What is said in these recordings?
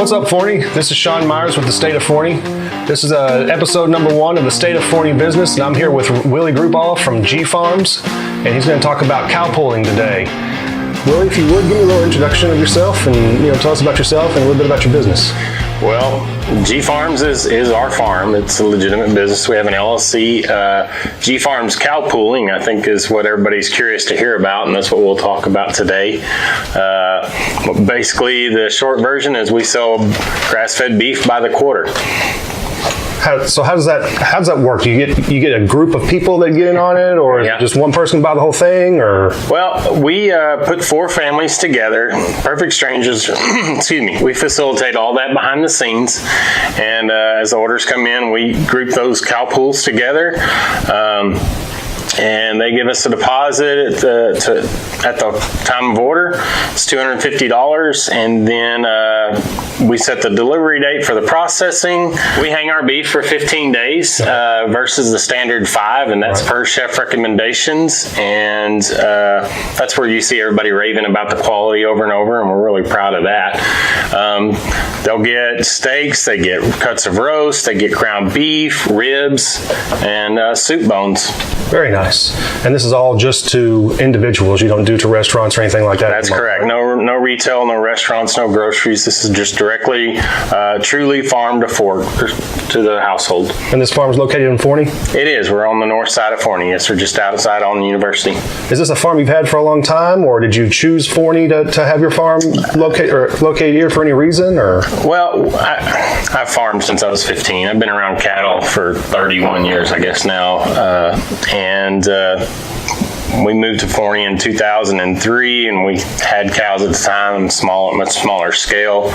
What's up, Forney? This is Sean Myers with the State of Forney. This is episode number 1 of the State of Forney business, and I'm here with Willie Grubaugh from G Farms, and he's going to talk about cowpooling today. Willie, if you would, give me a little introduction of yourself and tell us about yourself and a little bit about your business. Well, G Farms is our farm. It's a legitimate business. We have an LLC. G Farms Cowpooling, I think, is what everybody's curious to hear about, and that's what we'll talk about today. Basically, the short version is we sell grass-fed beef by the quarter. How does that work? Do you get a group of people that get in on it, or just one person buy the whole thing, or? Well, we put 4 families together, perfect strangers. Excuse me. We facilitate all that behind the scenes, and as the orders come in, we group those cow pools together. And they give us a deposit at the time of order. It's $250, and then we set the delivery date for the processing. We hang our beef for 15 days versus the standard 5, and that's per chef recommendations. And that's where you see everybody raving about the quality over and over, and we're really proud of that. They'll get steaks, they get cuts of roast, they get ground beef, ribs, and soup bones. Very nice. And this is all just to individuals. You don't do to restaurants or anything like that? That's correct. No retail, no restaurants, no groceries. This is just directly, truly farm to fork to the household. And this farm is located in Forney? It is. We're on the north side of Forney. Yes, we're just outside on the university. Is this a farm you've had for a long time, or did you choose Forney to have your farm located here for any reason? Or? Well, I've farmed since I was 15. I've been around cattle for 31 years, I guess now, and we moved to Forney in 2003, and we had cows at the time, much smaller scale.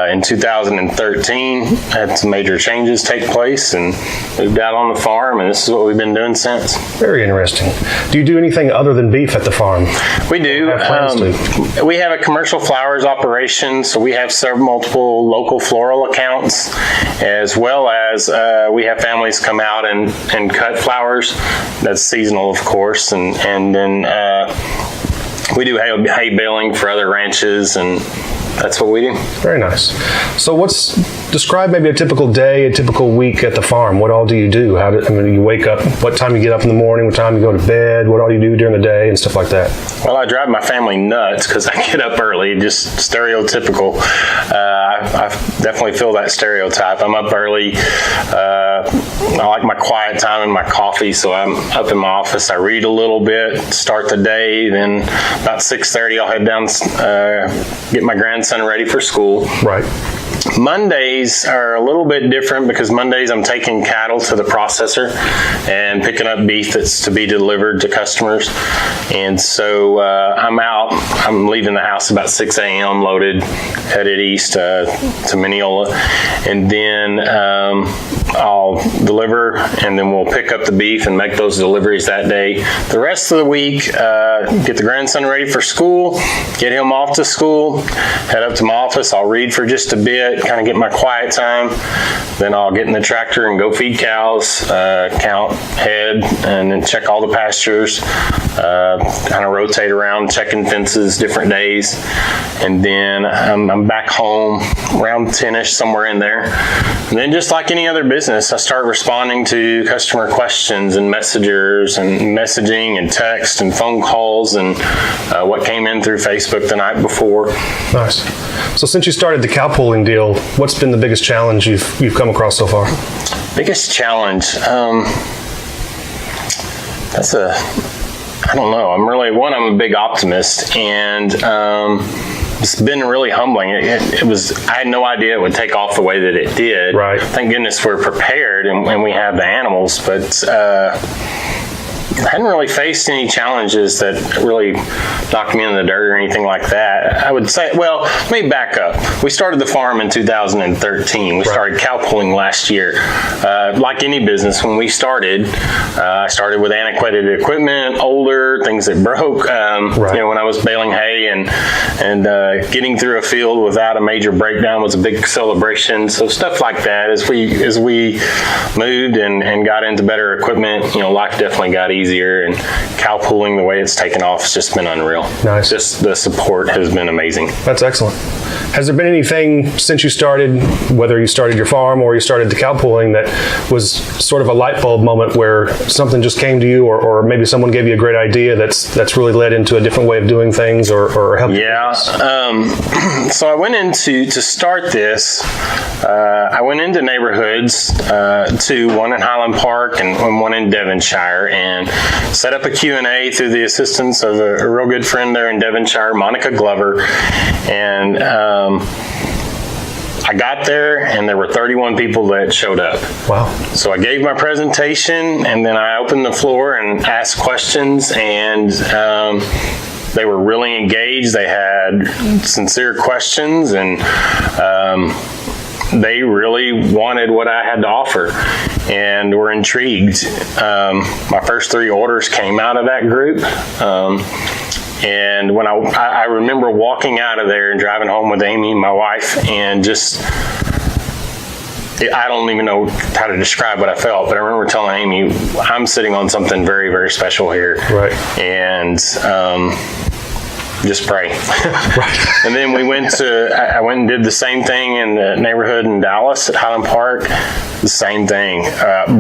In 2013, had some major changes take place and moved out on the farm, and this is what we've been doing since. Very interesting. Do you do anything other than beef at the farm? We do. We have a commercial flowers operation, so we have multiple local floral accounts, as well as we have families come out and cut flowers. That's seasonal, of course, and then we do hay baling for other ranches, and that's what we do. Very nice. So describe maybe a typical day, a typical week at the farm. What all do you do? You wake up, what time you get up in the morning, what time you go to bed, what all you do during the day, and stuff like that? Well, I drive my family nuts because I get up early, just stereotypical. I definitely feel that stereotype. I'm up early. I like my quiet time and my coffee, so I'm up in my office. I read a little bit, start the day, then about 6:30 I'll head down, get my grandson ready for school. Right. Mondays are a little bit different because Mondays I'm taking cattle to the processor and picking up beef that's to be delivered to customers. And so I'm leaving the house about 6 a.m. loaded, headed east to Mineola. And then I'll deliver, and then we'll pick up the beef and make those deliveries that day. The rest of the week, get the grandson ready for school, get him off to school, head up to my office. I'll read for just a bit, kind of get my quiet time. Then I'll get in the tractor and go feed cows, count head, and then check all the pastures, kind of rotate around, checking fences different days. And then I'm back home around 10-ish, somewhere in there. And then just like any other business, I start responding to customer questions and messengers and messaging and text and phone calls and what came in through Facebook the night before. Nice. So since you started the cowpooling deal, what's been the biggest challenge you've come across so far? Biggest challenge? I don't know. I'm a big optimist, and it's been really humbling. I had no idea it would take off the way that it did. Right. Thank goodness we're prepared and we have the animals, but I hadn't really faced any challenges that really knocked me in the dirt or anything like that. I would say, well, let me back up. We started the farm in 2013. We started cowpooling last year. Like any business, when we started, I started with antiquated equipment, older, things that broke. When I was baling hay and getting through a field without a major breakdown was a big celebration. So stuff like that. As we moved and got into better equipment, life definitely got easier. easier. And Cowpooling, the way it's taken off, has just been unreal. Nice. Just the support has been amazing. That's excellent. Has there been anything since you started, whether you started your farm or you started the Cowpooling, that was sort of a light bulb moment where something just came to you, or maybe someone gave you a great idea that's really led into a different way of doing things or helped you? Yeah. So I went to start this. I went into neighborhoods, to one in Highland Park and one in Devonshire, and set up a Q&A through the assistance of a real good friend there in Devonshire, Monica Glover. And I got there, and there were 31 people that showed up. Wow. So I gave my presentation, and then I opened the floor and asked questions, and they were really engaged. They had sincere questions, and they really wanted what I had to offer and were intrigued. My first 3 orders came out of that group. And when I remember walking out of there and driving home with Amy, my wife, and just, I don't even know how to describe what I felt, but I remember telling Amy, I'm sitting on something very, very special here. Right. And just pray. Right. And then I went and did the same thing in the neighborhood in Dallas at Highland Park. The same thing.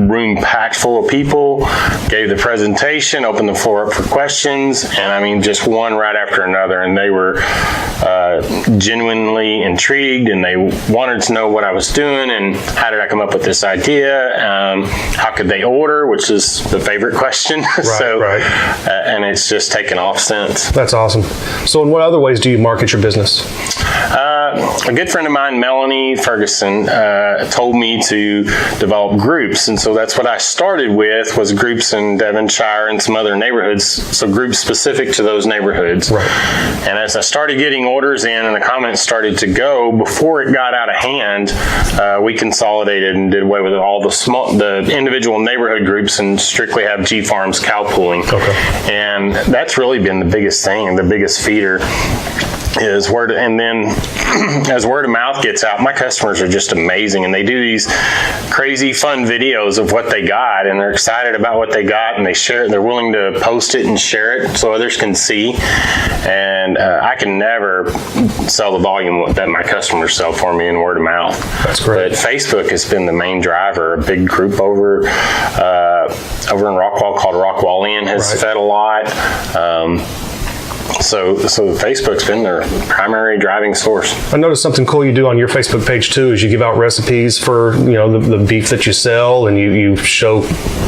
Room packed full of people, gave the presentation, opened the floor up for questions, and I mean, just one right after another. And they were genuinely intrigued, and they wanted to know what I was doing and how did I come up with this idea. How could they order, which is the favorite question. Right, and it's just taken off since. That's awesome. So in what other ways do you market your business? A good friend of mine, Melanie Ferguson, told me to develop groups, and so that's what I started with, was groups in Devonshire and some other neighborhoods, so groups specific to those neighborhoods. Right. And as I started getting orders in and the comments started to go, before it got out of hand, we consolidated and did away with all the individual neighborhood groups and strictly have G Farms Cowpooling. Okay. And that's really been the biggest thing, the biggest feeder. Is and then as word of mouth gets out, my customers are just amazing, and they do these crazy fun videos of what they got, and they're excited about what they got, and they share it. They're willing to post it and share it so others can see. And I can never sell the volume that my customers sell for me in word of mouth. That's great. But Facebook has been the main driver. A big group over in Rockwall called Rockwallian has fed a lot. So Facebook's been their primary driving source. I noticed something cool you do on your Facebook page too, is you give out recipes for the beef that you sell, and you show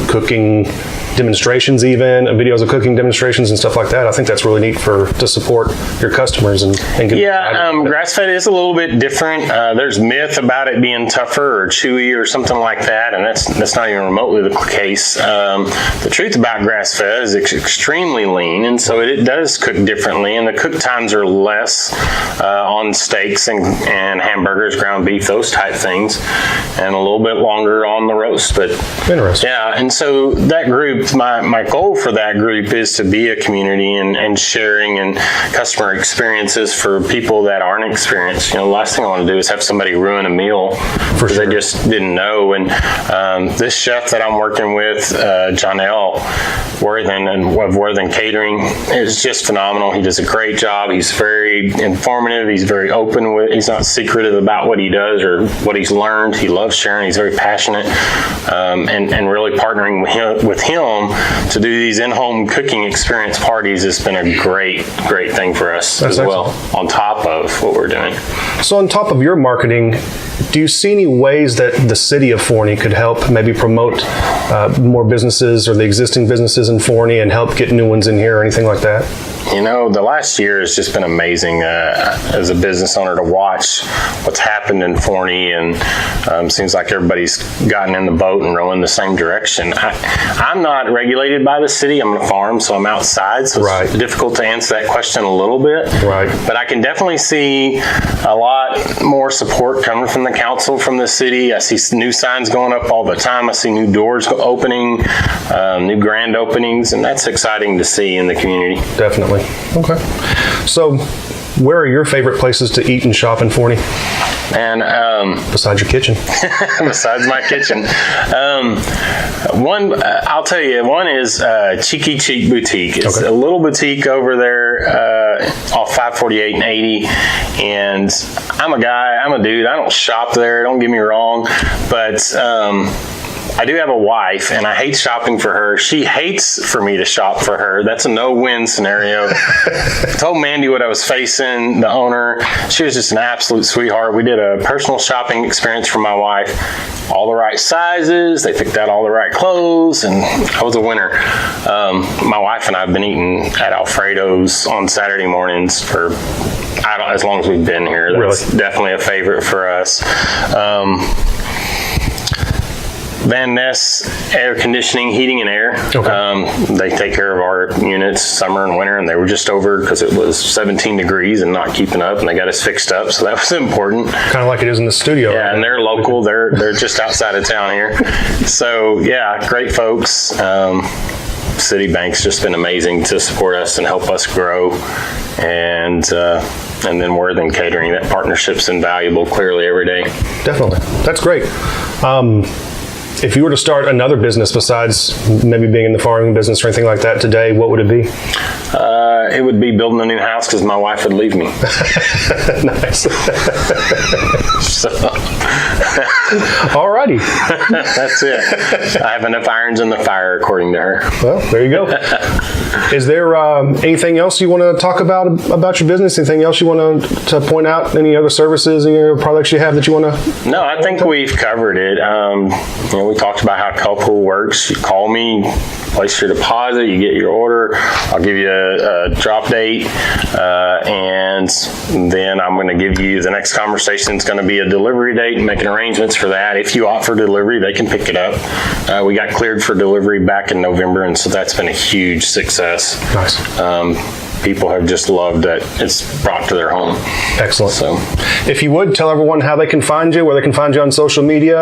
cooking demonstrations, even videos of cooking demonstrations and stuff like that. I think that's really neat to support your customers and get grass-fed is a little bit different. There's myth about it being tougher or chewy or something like that, and that's not even remotely the case. The truth about grass-fed is it's extremely lean, and so it does cook differently, and the cook times are less on steaks and hamburgers, ground beef, those type things, and a little bit longer on the roast. But interesting. Yeah, and so that group, my goal for that group is to be a community and sharing and customer experiences for people that aren't experienced. The last thing I want to do is have somebody ruin a meal because they just didn't know. And this chef that I'm working with, Jonelle Worthen of Worthen Catering, is just phenomenal. He does a great job. He's very informative. He's very open he's not secretive about what he does or what he's learned. He loves sharing. He's very passionate, and really partnering with him to do these in-home cooking experience parties has been a great thing for us. That's as well, on top of what we're doing. So on top of your marketing, do you see any ways that the city of Forney could help maybe promote more businesses or the existing businesses in Forney and help get new ones in here or anything like that? The last year has just been amazing as a business owner to watch what's happened in Forney, and seems like everybody's gotten in the boat and rowing the same direction. I'm not regulated by the city. I'm on a farm, so I'm outside, so it's difficult to answer that question a little bit. Right. But I can definitely see a lot more support coming from the council, from the city. I see new signs going up all the time. I see new doors opening, new grand openings, and that's exciting to see in the community. Definitely. Okay. So Where are your favorite places to eat and shop in Forney? And besides your kitchen. Besides my kitchen. I'll tell you, one is Cheeky Cheek Boutique. It's a little boutique over there off 548 and 80. And I'm a dude. I don't shop there, don't get me wrong. But I do have a wife, and I hate shopping for her. She hates for me to shop for her. That's a no-win scenario. I told Mandy what I was facing, the owner. She was just an absolute sweetheart. We did a personal shopping experience for my wife. All the right sizes. They picked out all the right clothes, and I was a winner. My wife and I have been eating at Alfredo's on Saturday mornings for as long as we've been here. That's definitely a favorite for us. Van Ness Air Conditioning, Heating and Air. They take care of our units summer and winter, and they were just over because it was 17 degrees and not keeping up, and they got us fixed up, so that was important. Kind of like it is in the studio. Yeah, right? And they're local. They're just outside of town here. So, yeah, great folks. Citibank's just been amazing to support us and help us grow. And then Worthen Catering, that partnership's invaluable clearly every day. Definitely. That's great. If you were to start another business besides maybe being in the farming business or anything like that today, what would it be? It would be building a new house because my wife would leave me. Nice. So. Alrighty. That's it. I have enough irons in the fire, according to her. Well, there you go. Is there anything else you want to talk about your business? Anything else you want to point out? Any other services, any other products you have that you want to? No, I think we've covered it. We talked about how Cowpool works. You call me, place your deposit, you get your order. I'll give you a drop date, and then I'm going to give you the next conversation. It's going to be a delivery date and making arrangements for that. If you opt for delivery, they can pick it up. We got cleared for delivery back in November, and so that's been a huge success. Nice. People have just loved that it's brought to their home. Excellent. So, if you would tell everyone how they can find you, where they can find you on social media,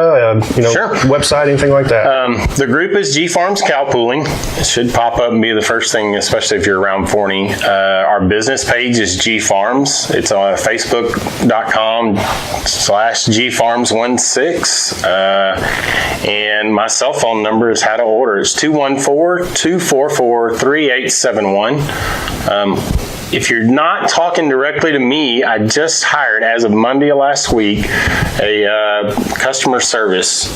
Sure. Website, anything like that. The group is G Farms Cowpooling. It should pop up and be the first thing, especially if you're around Forney. Our business page is G Farms. It's on Facebook.com/GFarms16. And my cell phone number is how to order. It's 214-244-3871. If you're not talking directly to me, I just hired, as of Monday of last week, a customer service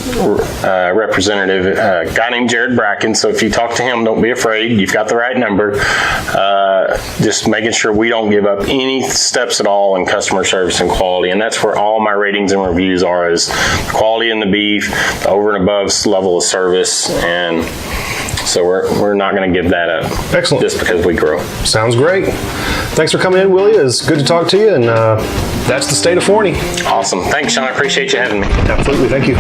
representative, a guy named Jared Bracken. So if you talk to him, don't be afraid. You've got the right number. Just making sure we don't give up any steps at all in customer service and quality. And that's where all my ratings and reviews are, is quality in the beef, the over and above level of service. And so we're not going to give that up. Excellent. Just because we grow. Sounds great. Thanks for coming in, Willie. It's good to talk to you, and that's the state of Forney. Awesome. Thanks, Sean. I appreciate you having me. Absolutely. Thank you.